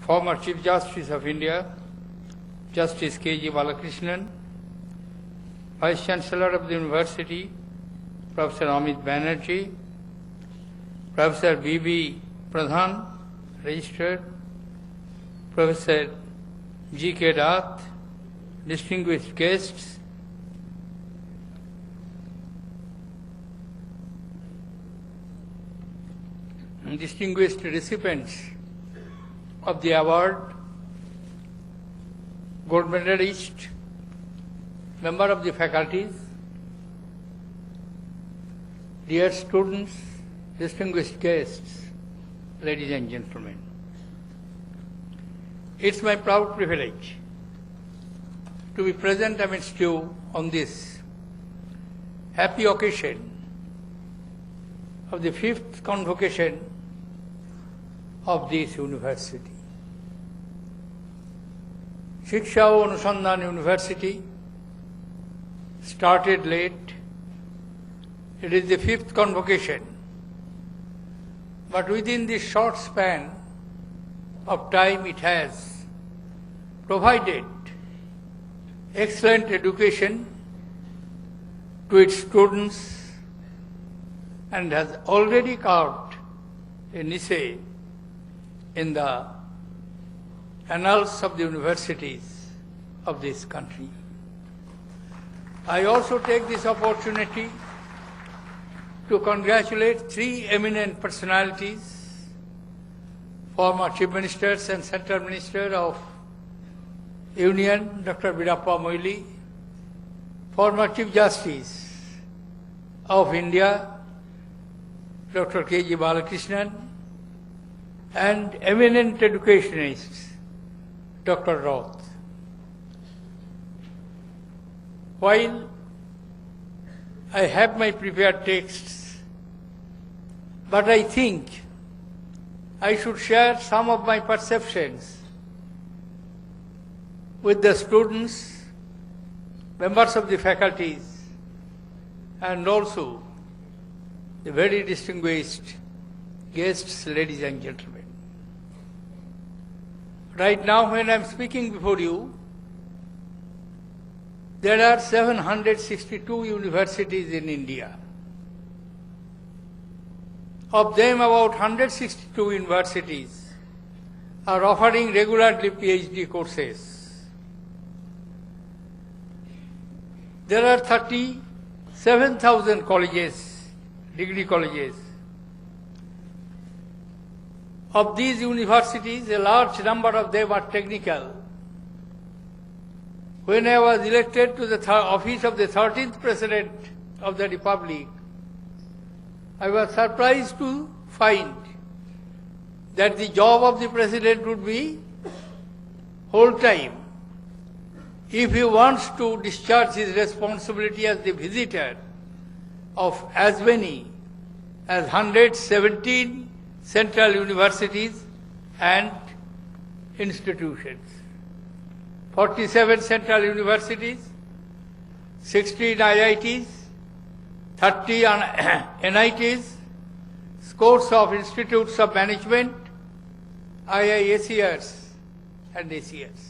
former Chief Justice of India, Justice K.G. Balakrishnan, Vice Chancellor of the University, Professor Amit Banerjee, Professor B.B. Pradhan, Registered, Professor G.K. Dath, distinguished guests, and distinguished recipients of the award, gold medalist, member of the faculties, dear students, distinguished guests, ladies and gentlemen. It's my proud privilege to be present amidst you on this happy occasion of the 5th convocation of this university. Shiksha Anusandhan University started late. It is the 5th convocation. But within this short span of time, it has provided excellent education to its students and has already carved a niche in the annals of the universities of this country. I also take this opportunity to congratulate 3 eminent personalities, former Chief Ministers and Central Minister of Union, Dr. Veerappa Moily, former Chief Justice of India, Dr. K.G. Balakrishnan, and eminent educationists, Dr. Roth. While I have my prepared texts, but I think I should share some of my perceptions with the students, members of the faculties, and also the very distinguished guests, ladies and gentlemen. Right now, when I am speaking before you, there are 762 universities in India. Of them, about 162 universities are offering regularly PhD courses. There are 37,000 colleges, degree colleges. Of these universities, a large number of them are technical. When I was elected to the office of the 13th President of the Republic, I was surprised to find that the job of the President would be whole time. If he wants to discharge his responsibility as the visitor of as many as 117 central universities and institutions. 47 central universities, 16 IITs, 30 NITs, scores of institutes of management, IISERs and ACS.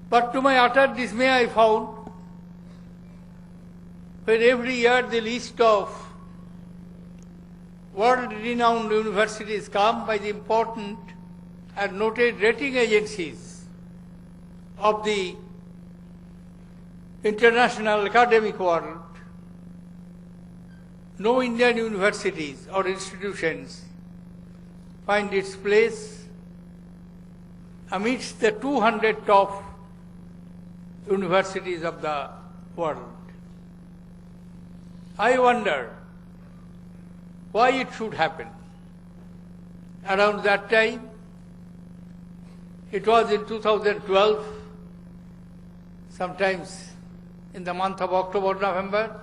But to my utter dismay, I found when every year the list of world-renowned universities come by the important and noted rating agencies of the international academic world, no Indian universities or institutions find its place amidst the 200 top universities of the world. I wonder why it should happen. Around that time, it was in 2012, sometimes in the month of October, November,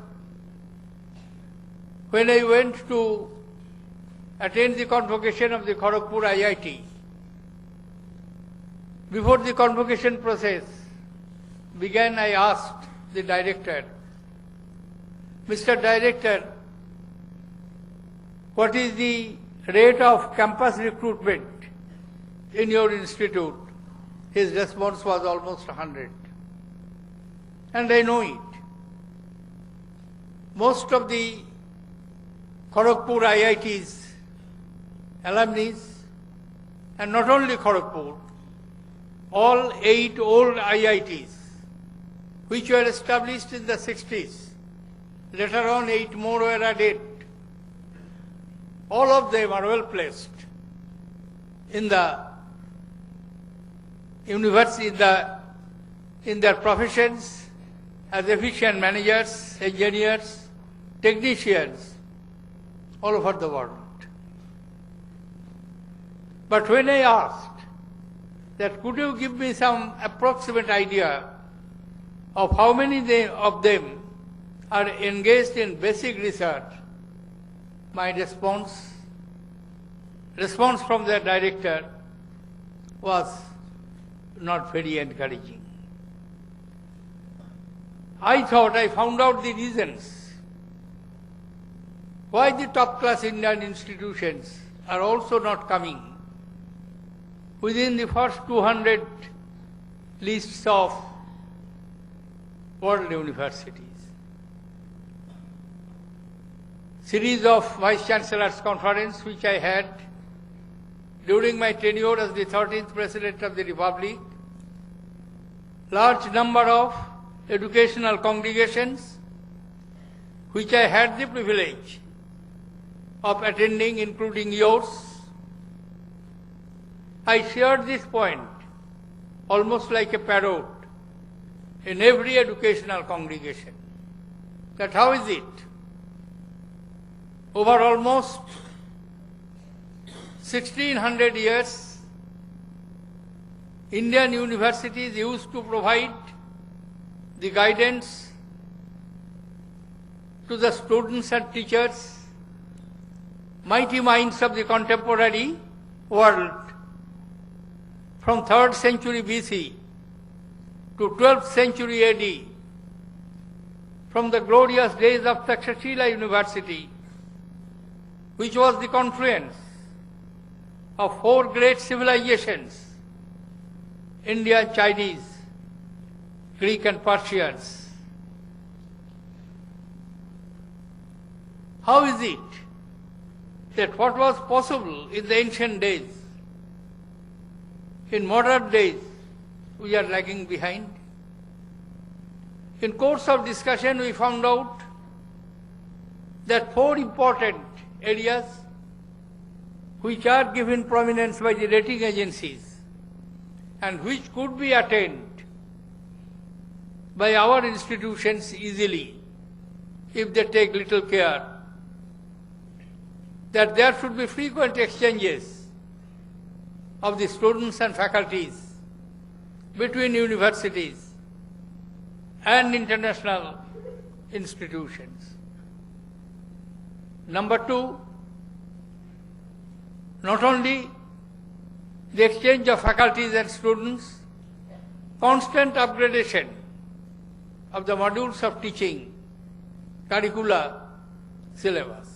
when I went to attend the convocation of the Kharagpur IIT. Before the convocation process began, I asked the director, Mr. Director, what is the rate of campus recruitment in your institute? His response was almost 100. And I know it. Most of the Kharagpur IIT's alumni, and not only Kharagpur, all 8 old IITs, which were established in the 60s, later on 8 more were added. All of them are well placed in the university, in their professions as efficient managers, engineers, technicians all over the world. But when I asked that could you give me some approximate idea of how many of them are engaged in basic research, my response from their director was not very encouraging. I thought I found out the reasons why the top-class Indian institutions are also not coming within the first 200 lists of world universities. Series of Vice Chancellors Conference which I had during my tenure as the 13th President of the Republic, large number of educational congregations which I had the privilege of attending, including yours. I shared this point almost like a parrot in every educational congregation. That how is it? Over almost 1600 years, Indian universities used to provide the guidance to the students and teachers, mighty minds of the contemporary world, from 3rd century BC to 12th century AD, from the glorious days of Takshashila University, which was the confluence of 4 great civilizations, India, Chinese, Greek and Persians. How is it that what was possible in the ancient days, in modern days, we are lagging behind? In course of discussion, we found out that 4 important areas which are given prominence by the rating agencies and which could be attained by our institutions easily if they take little care, that there should be frequent exchanges of the students and faculties between universities and international institutions. Number 2, not only the exchange of faculties and students, constant upgradation of the modules of teaching, curricula, syllabus.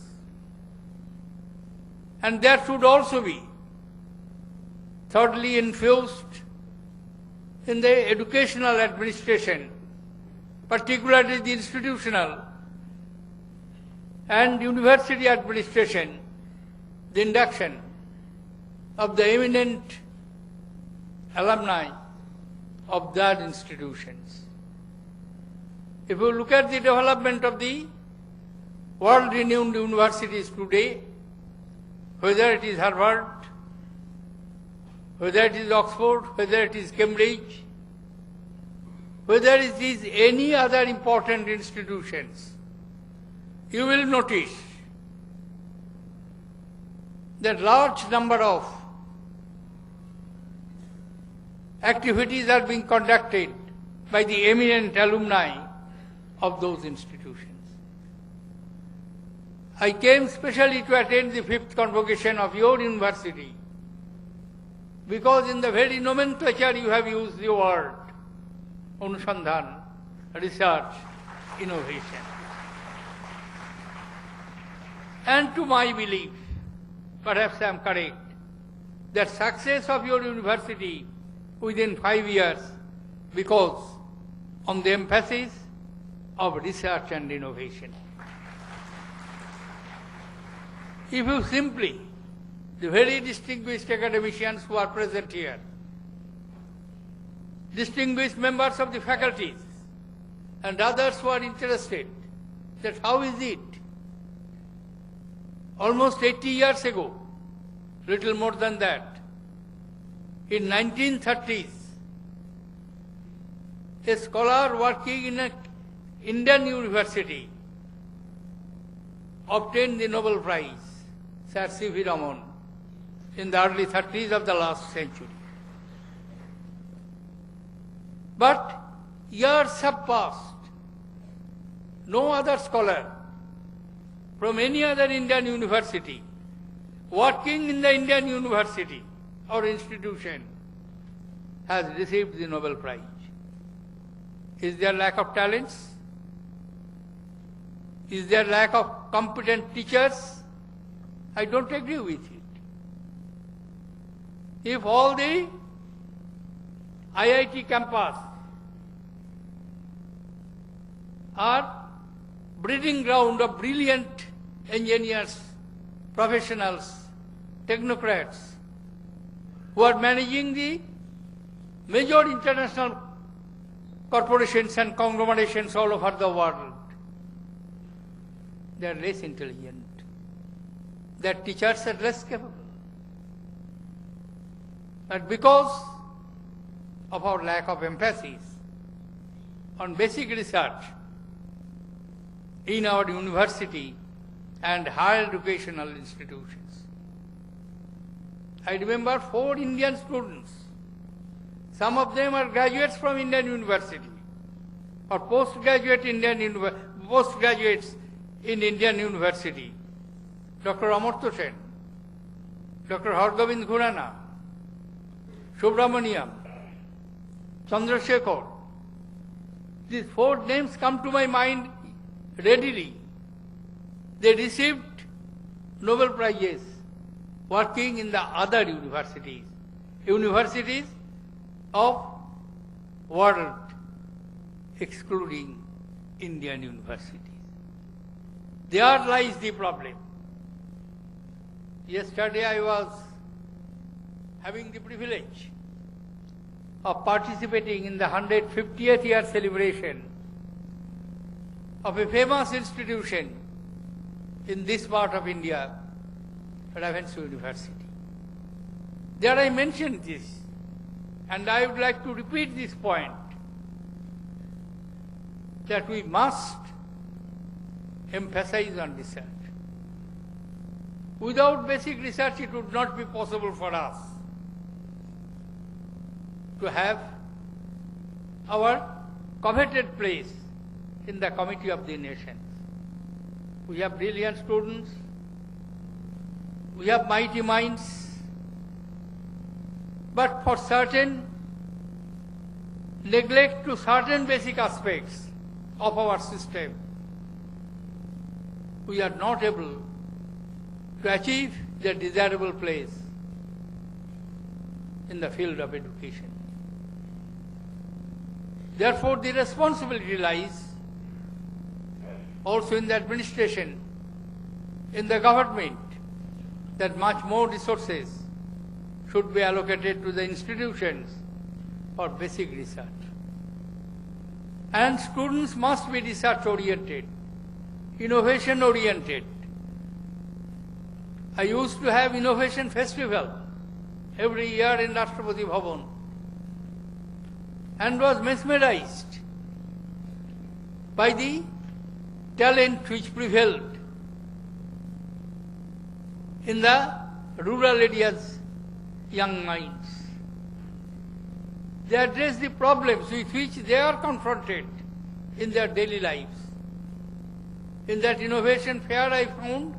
And there should also be, thirdly, infused in the educational administration, particularly the institutional and university administration, the induction of the eminent alumni of that institutions. If you look at the development of the world-renowned universities today, whether it is Harvard, whether it is Oxford, whether it is Cambridge, whether it is any other important institutions, you will notice that large number of activities are being conducted by the eminent alumni of those institutions. I came specially to attend the 5th convocation of your university because in the very nomenclature you have used the word Anusandhan, research, innovation. And to my belief, perhaps I am correct, that success of your university within 5 years because on the emphasis of research and innovation. If you simply, the very distinguished academicians who are present here, distinguished members of the faculties, and others who are interested, that how is it? Almost 80 years ago, little more than that, in 1930s, a scholar working in an Indian university obtained the Nobel Prize, Sir C.V. Raman, in the early 30s of the last century. But years have passed. No other scholar from any other Indian university working in the Indian university or institution has received the Nobel Prize. Is there lack of talents? Is there lack of competent teachers? I don't agree with it. If all the IIT campus are breeding ground of brilliant engineers, professionals, technocrats, who are managing the major international corporations and conglomerations all over the world, they are less intelligent. Their teachers are less capable. But because of our lack of emphasis on basic research in our university and higher educational institutions. I remember 4 Indian students. Some of them are graduates from Indian university or postgraduates in Indian university. Dr. Amartya Sen, Dr. Hargobind Khurana, Subramaniam, Chandrasekhar. These 4 names come to my mind readily. They received Nobel Prizes working in the other universities, universities of world, excluding Indian universities. There lies the problem. Yesterday I was having the privilege of participating in the 150th year celebration of a famous institution in this part of India, Ravenshaw University. There I mentioned this, and I would like to repeat this point, that we must emphasize on research. Without basic research, it would not be possible for us to have our coveted place in the Committee of the Nations. We have brilliant students, we have mighty minds, but for certain neglect to certain basic aspects of our system, we are not able to achieve the desirable place in the field of education. Therefore, the responsibility lies also in the administration, in the government, that much more resources should be allocated to the institutions for basic research. And students must be research-oriented, innovation-oriented. I used to have Innovation Festival every year in Rashtrapati Bhavan and was mesmerized by the talent which prevailed in the rural areas' young minds. They address the problems with which they are confronted in their daily lives. In that innovation fair, I found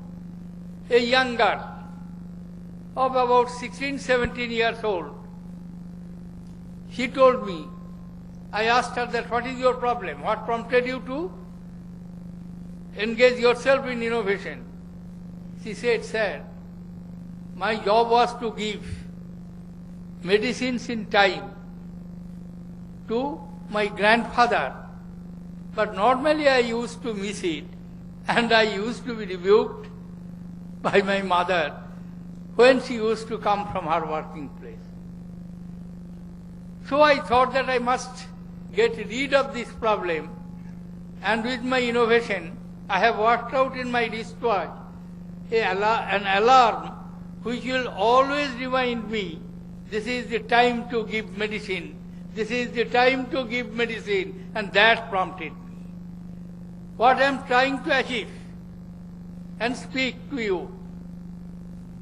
a young girl of about 16, 17 years old. She told me, I asked her that, what is your problem? What prompted you to engage yourself in innovation? She said, sir, my job was to give medicines in time to my grandfather, but normally I used to miss it, and I used to be rebuked by my mother when she used to come from her working place. So I thought that I must get rid of this problem, and with my innovation, I have worked out in my wristwatch an alarm which will always remind me, this is the time to give medicine, this is the time to give medicine, and that prompted me. What I am trying to achieve and speak to you,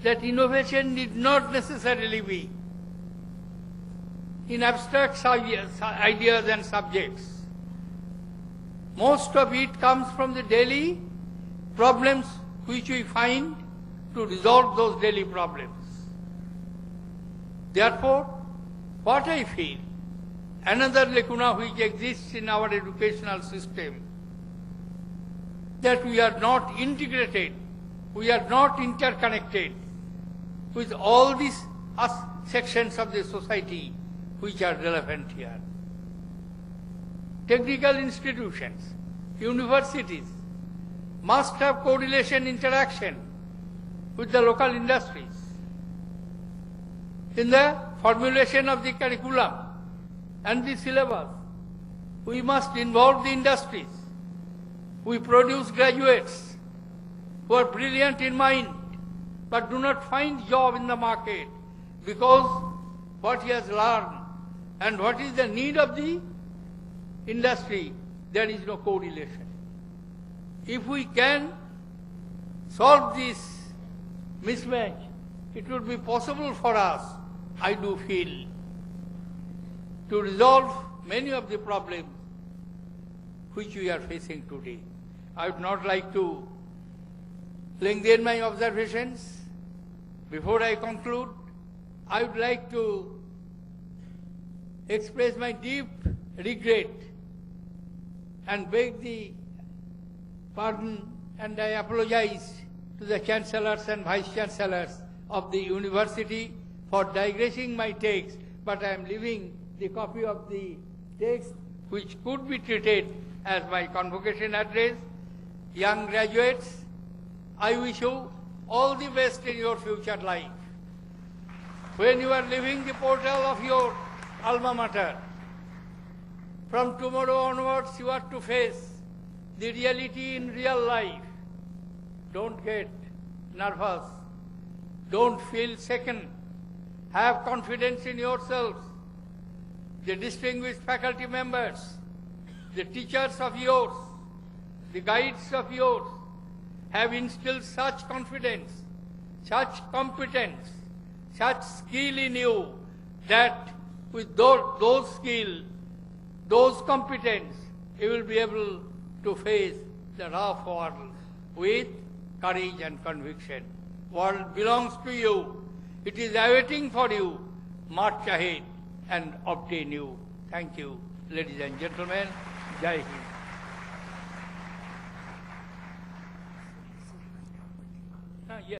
that innovation need not necessarily be in abstract ideas and subjects. Most of it comes from the daily problems which we find to resolve those daily problems. Therefore, what I feel, another lacuna which exists in our educational system, that we are not integrated, we are not interconnected with all these sections of the society which are relevant here. Technical institutions, universities must have correlation interaction with the local industries. In the formulation of the curriculum and the syllabus, we must involve the industries. We produce graduates who are brilliant in mind but do not find job in the market because what he has learned and what is the need of the industry, there is no correlation. If we can solve this mismatch, it would be possible for us, I do feel, to resolve many of the problems which we are facing today. I would not like to lengthen my observations. Before I conclude, I would like to express my deep regret and beg the pardon, and I apologize to the chancellors and vice chancellors of the university for digressing my text, but I am leaving the copy of the text which could be treated as my convocation address. Young graduates, I wish you all the best in your future life. When you are leaving the portal of your alma mater, from tomorrow onwards you are to face the reality in real life. Don't get nervous. Don't feel second. Have confidence in yourselves. The distinguished faculty members, the teachers of yours, the guides of yours have instilled such confidence, such competence, such skill in you that with those skill, those competence, you will be able to face the rough world with courage and conviction. World belongs to you. It is awaiting for you. March ahead and obtain you. Thank you, ladies and gentlemen. Jai Hind.